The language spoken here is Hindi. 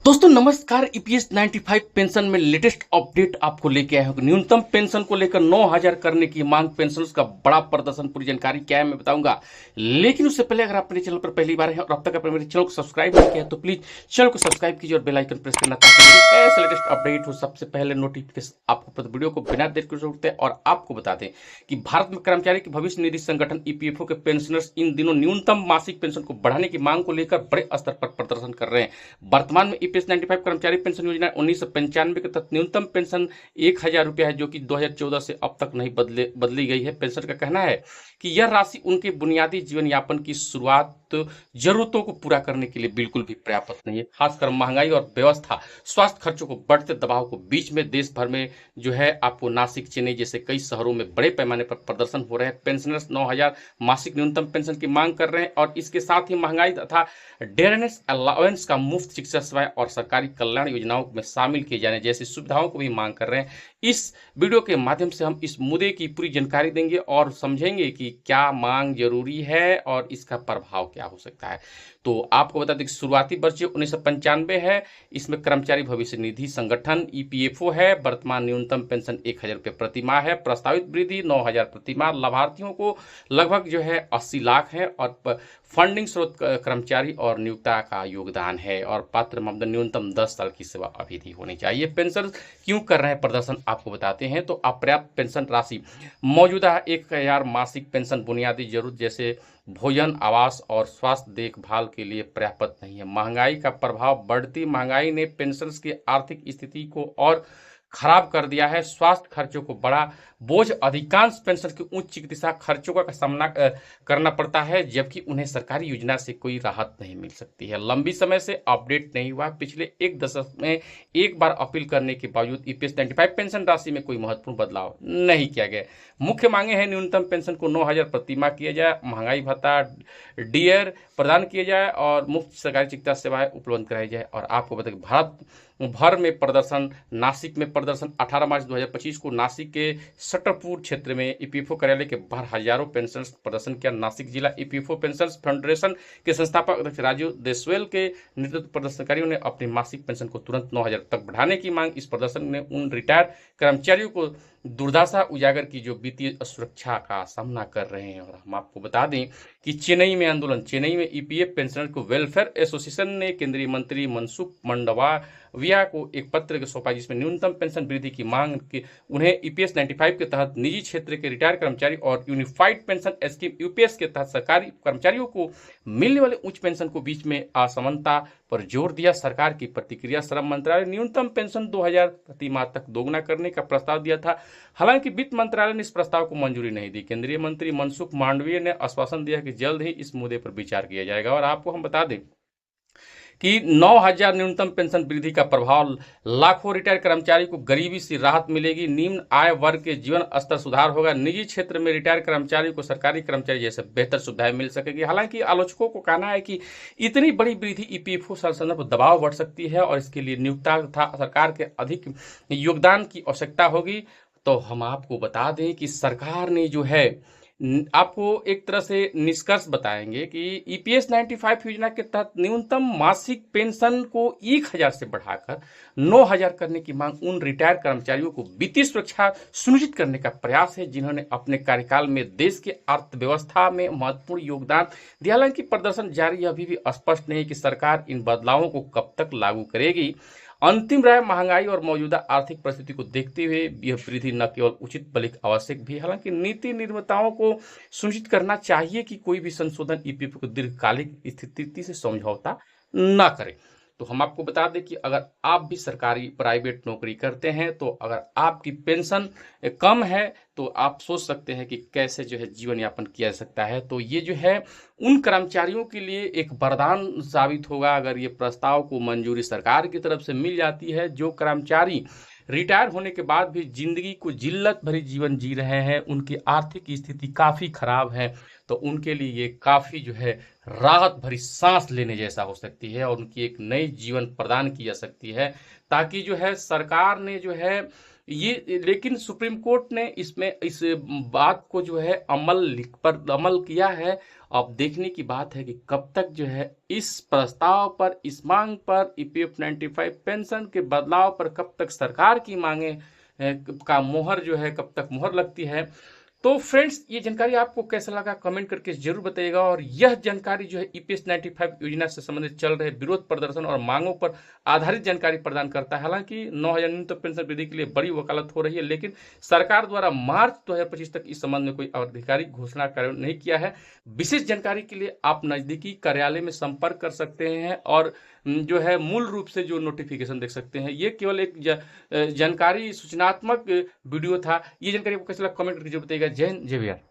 दोस्तों नमस्कार। ईपीएस 95 पेंशन में लेटेस्ट अपडेट आपको लेके आए हैं। न्यूनतम पेंशन को लेकर 9,000 करने की मांग, पेंशनर्स का बड़ा प्रदर्शन, पूरी जानकारी क्या है मैं बताऊंगा। लेकिन उससे पहले अगर आप मेरे चैनल पर पहली बार हैं और अब तक आपने मेरे चैनल को सब्सक्राइब नहीं किया तो प्लीज चैनल को सब्सक्राइब कीजिए और बेल आइकन प्रेस करना ताकि मेरी ऐसे लेटेस्ट अपडेट हो सबसे पहले नोटिफिकेशन आपको। वीडियो को बिना देर के शुरू करते हैं और आपको बता दें कि भारत में कर्मचारी के भविष्य निधि संगठन ईपीएफओ के पेंशनर्स इन दिनों न्यूनतम मासिक पेंशन को बढ़ाने की मांग को लेकर बड़े स्तर पर प्रदर्शन कर रहे हैं। वर्तमान में ईपीएस 95 कर्मचारी पेंशन योजना 1995 के तहत न्यूनतम पेंशन 1,000 रुपया है, जो कि 2014 से अब तक नहीं बदली गई है। पेंशन का कहना है कि यह राशि उनके बुनियादी जीवन यापन की शुरुआत जरूरतों को पूरा करने के लिए बिल्कुल भी पर्याप्त नहीं है। खासकर महंगाई और व्यवस्था स्वास्थ्य खर्चों को बढ़ते दबाव को बीच में देश भर में जो है आपको नासिक, चेन्नई जैसे कई शहरों में बड़े पैमाने पर प्रदर्शन हो रहे हैं। पेंशनर्स 9,000 मासिक न्यूनतम पेंशन की मांग कर रहे हैं और इसके साथ ही महंगाई तथा डेयरनेस अलाउंस का मुफ्त चिकित्सा सेवाएं और सरकारी कल्याण योजनाओं में शामिल किए जाने जैसी सुविधाओं को भी मांग कर रहे हैं। इस वीडियो के माध्यम से हम इस मुद्दे की पूरी जानकारी देंगे और समझेंगे कि क्या मांग जरूरी है और इसका प्रभाव क्या हो सकता है। तो आपको बता दें कि शुरुआती वर्ष 1995 है। इसमें कर्मचारी भविष्य निधि संगठन ईपीएफओ है। वर्तमान न्यूनतम पेंशन 1,000 रुपये प्रति माह है। प्रस्तावित वृद्धि 9,000 प्रति माह। लाभार्थियों को लगभग जो है 80 लाख है और फंडिंग स्रोत कर्मचारी और नियोक्ता का योगदान है और पात्र मापदंड न्यूनतम 10 साल की सेवा अवधि होनी चाहिए। पेंशन क्यों कर रहे हैं प्रदर्शन आपको बताते हैं। तो अपर्याप्त पेंशन राशि मौजूदा 1,000 मासिक पेंशन बुनियादी जरूरत जैसे भोजन, आवास और स्वास्थ्य देखभाल के लिए पर्याप्त नहीं है। महंगाई का प्रभाव, बढ़ती महंगाई ने पेंशनर्स की आर्थिक स्थिति को और खराब कर दिया है। स्वास्थ्य खर्चों को बड़ा बोझ, अधिकांश पेंशन के उच्च चिकित्सा खर्चों का सामना करना पड़ता है, जबकि उन्हें सरकारी योजना से कोई राहत नहीं मिल सकती है। लंबी समय से अपडेट नहीं हुआ। पिछले एक दशक में एक बार अपील करने के बावजूद ईपीएस 95 पेंशन राशि में कोई महत्वपूर्ण बदलाव नहीं किया गया। मुख्य मांगे हैं न्यूनतम पेंशन को 9,000 प्रति माह किया जाए, महंगाई भत्ता डीएर प्रदान किया जाए और मुफ्त सरकारी चिकित्सा सेवाएं उपलब्ध कराई जाए। और आपको बता दें भारत भर में प्रदर्शन, नासिक में प्रदर्शन 18 मार्च 2025 को नासिक के सटरपुर क्षेत्र में ईपीएफओ कार्यालय के बाहर हजारों पेंशनर्स प्रदर्शन किया। नासिक जिला ईपीएफओ पेंशनर्स फेडरेशन के संस्थापक अध्यक्ष राजू देसवेल के नेतृत्व प्रदर्शनकारियों ने अपनी मासिक पेंशन को तुरंत 9,000 तक बढ़ाने की मांग। इस प्रदर्शन ने उन रिटायर्ड कर्मचारियों को दुर्दशा उजागर की जो वित्तीय असुरक्षा का सामना कर रहे हैं। और हम आपको बता दें कि चेन्नई में आंदोलन, चेन्नई में ईपीएफ पेंशनर को वेलफेयर एसोसिएशन ने केंद्रीय मंत्री मनसुख मंडाविया को एक पत्र सौंपा, जिसमें न्यूनतम पेंशन वृद्धि की मांग की उन्हें ईपीएस 95 के तहत निजी क्षेत्र के रिटायर्ड कर्मचारी और यूनिफाइड पेंशन स्कीम यूपीएस के तहत सरकारी कर्मचारियों को मिलने वाले उच्च पेंशन को बीच में असमानता पर जोर दिया। सरकार की प्रतिक्रिया, श्रम मंत्रालय न्यूनतम पेंशन 2,000 प्रति माह तक दोगुना करने का प्रस्ताव दिया था। हालांकि वित्त मंत्रालय ने इस प्रस्ताव को मंजूरी नहीं दी। केंद्रीय मंत्री मनसुख मांडवीय ने आश्वासन दिया कि जल्द ही इस मुद्दे पर विचार किया जाएगा। और आपको हम बता दें कि 9,000 न्यूनतम पेंशन वृद्धि का प्रभाव, लाखों रिटायर कर्मचारी को गरीबी से राहत मिलेगी, निम्न आय वर्ग के जीवन स्तर सुधार होगा, निजी क्षेत्र में रिटायर कर्मचारियों को सरकारी कर्मचारी जैसे बेहतर सुविधाएं मिल सकेगी। हालांकि आलोचकों को कहना है कि इतनी बड़ी वृद्धि ईपीएफओ संरचना पर दबाव बढ़ सकती है और इसके लिए नियोक्ता तथा सरकार के अधिक योगदान की आवश्यकता होगी। तो हम आपको बता दें कि सरकार ने जो है आपको एक तरह से निष्कर्ष बताएंगे कि ईपीएस 95 योजना के तहत न्यूनतम मासिक पेंशन को 1,000 से बढ़ाकर 9,000 करने की मांग उन रिटायर कर्मचारियों को वित्तीय सुरक्षा सुनिश्चित करने का प्रयास है, जिन्होंने अपने कार्यकाल में देश के अर्थव्यवस्था में महत्वपूर्ण योगदान दिया। हालांकि प्रदर्शन जारी, अभी भी स्पष्ट नहीं कि सरकार इन बदलावों को कब तक लागू करेगी। अंतिम राय महंगाई और मौजूदा आर्थिक परिस्थिति को देखते हुए यह वृद्धि न केवल उचित बल्कि आवश्यक भी है। हालांकि नीति निर्माताओं को सुनिश्चित करना चाहिए कि कोई भी संशोधन ईपीएफ को दीर्घकालिक स्थिति से समझौता न करे। तो हम आपको बता दें कि अगर आप भी सरकारी प्राइवेट नौकरी करते हैं तो अगर आपकी पेंशन कम है तो आप सोच सकते हैं कि कैसे जो है जीवन यापन किया जा सकता है। तो ये जो है उन कर्मचारियों के लिए एक वरदान साबित होगा अगर ये प्रस्ताव को मंजूरी सरकार की तरफ से मिल जाती है। जो कर्मचारी रिटायर होने के बाद भी जिंदगी को जिल्लत भरी जीवन जी रहे हैं, उनकी आर्थिक स्थिति काफ़ी खराब है, तो उनके लिए ये काफ़ी जो है राहत भरी सांस लेने जैसा हो सकती है और उनकी एक नई जीवन प्रदान की जा सकती है, ताकि जो है सरकार ने जो है लेकिन सुप्रीम कोर्ट ने इसमें इस बात को जो है अमल किया है। अब देखने की बात है कि कब तक जो है इस प्रस्ताव पर, इस मांग पर, ईपीएफ 95 पेंशन के बदलाव पर कब तक सरकार की मांगे का मोहर जो है, कब तक मोहर लगती है। तो फ्रेंड्स, ये जानकारी आपको कैसा लगा कमेंट करके जरूर बताइएगा। और यह जानकारी जो है ईपीएस 95 योजना से संबंधित चल रहे विरोध प्रदर्शन और मांगों पर आधारित जानकारी प्रदान करता है। हालांकि 9,000 न्यूनतम पेंशन वृद्धि के लिए बड़ी वकालत हो रही है, लेकिन सरकार द्वारा मार्च 2025 तक इस संबंध में कोई आधिकारिक घोषणा कार्यान्वयन नहीं किया है। विशेष जानकारी के लिए आप नजदीकी कार्यालय में संपर्क कर सकते हैं और जो है मूल रूप से जो नोटिफिकेशन देख सकते हैं। ये केवल एक जानकारी सूचनात्मक वीडियो था। ये जानकारी आपको कैसा लगा कमेंट करके जरूर बताइएगा। जय हिंद, जय बिहार।